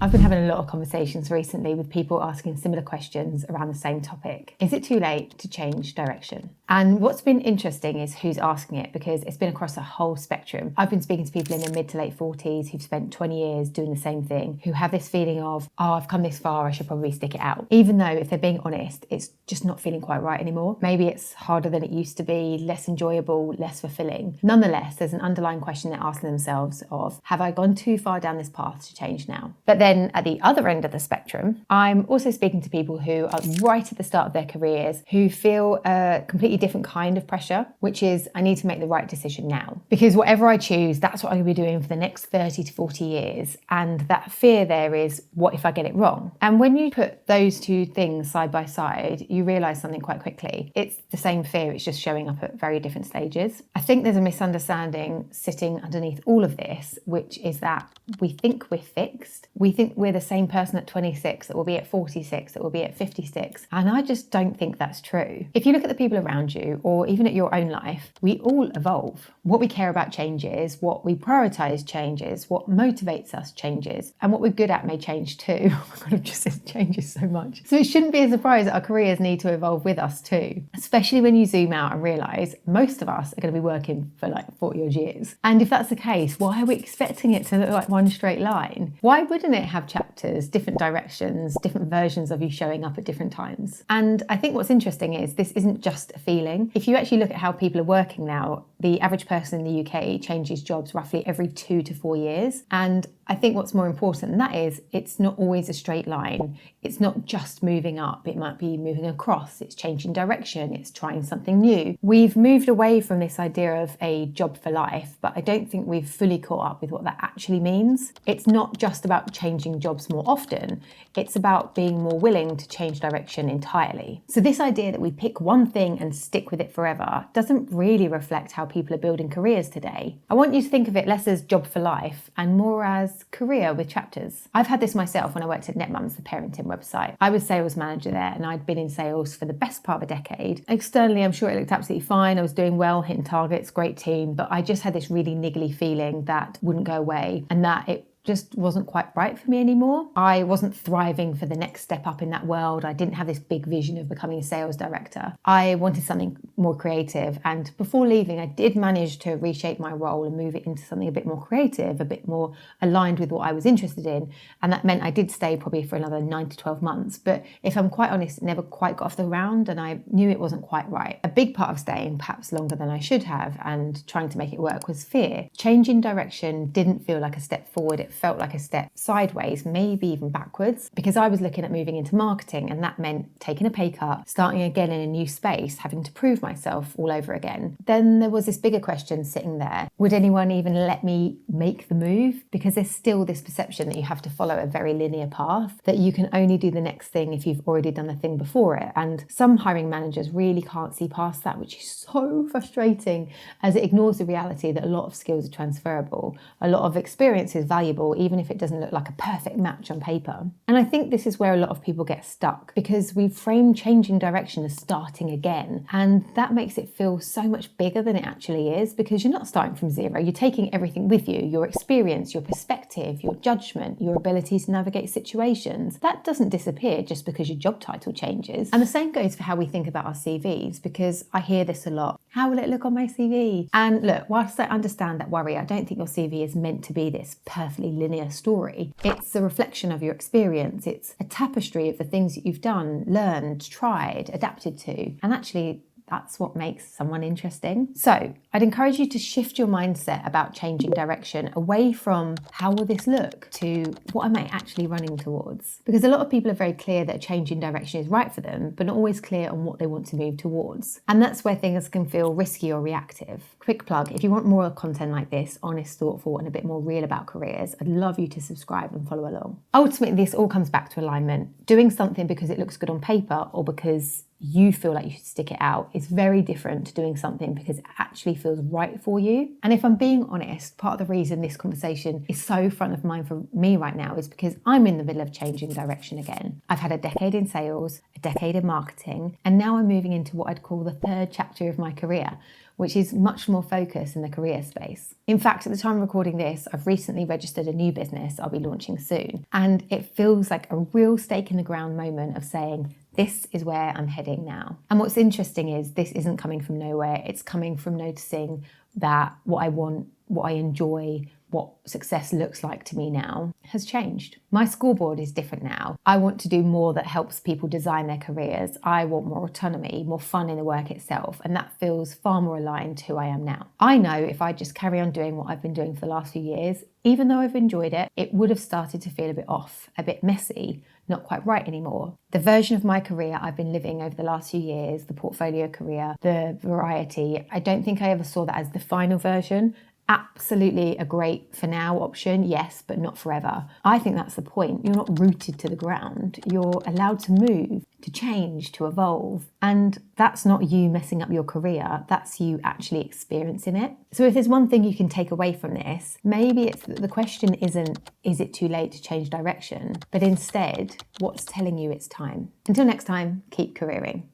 I've been having a lot of conversations recently with people asking similar questions around the same topic. Is it too late to change direction? And what's been interesting is who's asking it, because it's been across a whole spectrum. I've been speaking to people in their mid to late 40s who've spent 20 years doing the same thing, who have this feeling of, oh, I've come this far, I should probably stick it out. Even though, if they're being honest, it's just not feeling quite right anymore. Maybe it's harder than it used to be, less enjoyable, less fulfilling. Nonetheless, there's an underlying question they're asking themselves of, have I gone too far down this path to change now? But then at the other end of the spectrum, I'm also speaking to people who are right at the start of their careers, who feel a completely different kind of pressure, which is, I need to make the right decision now. Because whatever I choose, that's what I'm going to be doing for the next 30 to 40 years. And that fear there is, what if I get it wrong? And when you put those two things side by side, you realise something quite quickly. It's the same fear, it's just showing up at very different stages. I think there's a misunderstanding sitting underneath all of this, which is that we think we're fixed. We think we're the same person at 26 that will be at 46, that will be at 56. And I just don't think that's true. If you look at the people around you, or even at your own life, we all evolve. What we care about changes, what we prioritise changes, what motivates us changes, and what we're good at may change too. Oh my God, I've just said changes so much. So it shouldn't be a surprise that our careers need to evolve with us too, especially when you zoom out and realise most of us are going to be working for like 40 odd years. And if that's the case, why are we expecting it to look like one straight line? Why wouldn't it have chapters, different directions, different versions of you showing up at different times? And I think what's interesting is this isn't just a feeling. If you actually look at how people are working now, the average person in the UK changes jobs roughly every 2 to 4 years. And I think what's more important than that is it's not always a straight line. It's not just moving up. It might be moving across. It's changing direction. It's trying something new. We've moved away from this idea of a job for life, but I don't think we've fully caught up with what that actually means. It's not just about changing jobs more often. It's about being more willing to change direction entirely. So this idea that we pick one thing and stick with it forever doesn't really reflect how people are building careers today. I want you to think of it less as job for life and more as career with chapters. I've had this myself when I worked at NetMums, the parenting website. I was sales manager there and I'd been in sales for the best part of a decade. Externally, I'm sure it looked absolutely fine. I was doing well, hitting targets, great team, but I just had this really niggly feeling that wouldn't go away and that it just wasn't quite right for me anymore. I wasn't thriving for the next step up in that world. I didn't have this big vision of becoming a sales director. I wanted something more creative. And before leaving, I did manage to reshape my role and move it into something a bit more creative, a bit more aligned with what I was interested in. And that meant I did stay probably for another 9 to 12 months. But if I'm quite honest, it never quite got off the ground and I knew it wasn't quite right. A big part of staying, perhaps longer than I should have, and trying to make it work was fear. Changing direction didn't feel like a step forward. It felt like a step sideways, maybe even backwards, because I was looking at moving into marketing and that meant taking a pay cut, starting again in a new space, having to prove myself all over again. Then there was this bigger question sitting there. Would anyone even let me make the move? Because there's still this perception that you have to follow a very linear path, that you can only do the next thing if you've already done the thing before it. And some hiring managers really can't see past that, which is so frustrating as it ignores the reality that a lot of skills are transferable. A lot of experience is valuable, even if it doesn't look like a perfect match on paper. And I think this is where a lot of people get stuck, because we frame changing direction as starting again. And that makes it feel so much bigger than it actually is, because you're not starting from zero. You're taking everything with you, your experience, your perspective, your judgment, your ability to navigate situations. That doesn't disappear just because your job title changes. And the same goes for how we think about our CVs, because I hear this a lot. How will it look on my CV? And look, whilst I understand that worry, I don't think your CV is meant to be this perfectly linear story. It's a reflection of your experience. It's a tapestry of the things that you've done, learned, tried, adapted to. And actually, that's what makes someone interesting. So I'd encourage you to shift your mindset about changing direction away from how will this look to what am I actually running towards? Because a lot of people are very clear that a change in direction is right for them, but not always clear on what they want to move towards. And that's where things can feel risky or reactive. Quick plug, if you want more content like this, honest, thoughtful, and a bit more real about careers, I'd love you to subscribe and follow along. Ultimately, this all comes back to alignment. Doing something because it looks good on paper or because you feel like you should stick it out is very different to doing something because it actually feels right for you. And if I'm being honest, part of the reason this conversation is so front of mind for me right now is because I'm in the middle of changing direction again. I've had a decade in sales, a decade in marketing, and now I'm moving into what I'd call the third chapter of my career, which is much more focused in the career space. In fact, at the time of recording this, I've recently registered a new business I'll be launching soon, and it feels like a real stake in the ground moment of saying, this is where I'm heading now. And what's interesting is this isn't coming from nowhere. It's coming from noticing that what I want, what I enjoy, what success looks like to me now has changed. My scoreboard is different now. I want to do more that helps people design their careers. I want more autonomy, more fun in the work itself, and that feels far more aligned to who I am now. I know if I just carry on doing what I've been doing for the last few years, even though I've enjoyed it, it would have started to feel a bit off, a bit messy, not quite right anymore. The version of my career I've been living over the last few years, the portfolio career, the variety, I don't think I ever saw that as the final version. Absolutely a great for now option, yes, but not forever. I think that's the point. You're not rooted to the ground. You're allowed to move, to change, to evolve. And that's not you messing up your career. That's you actually experiencing it. So if there's one thing you can take away from this, maybe it's that the question isn't, is it too late to change direction? But instead, what's telling you it's time? Until next time, keep careering.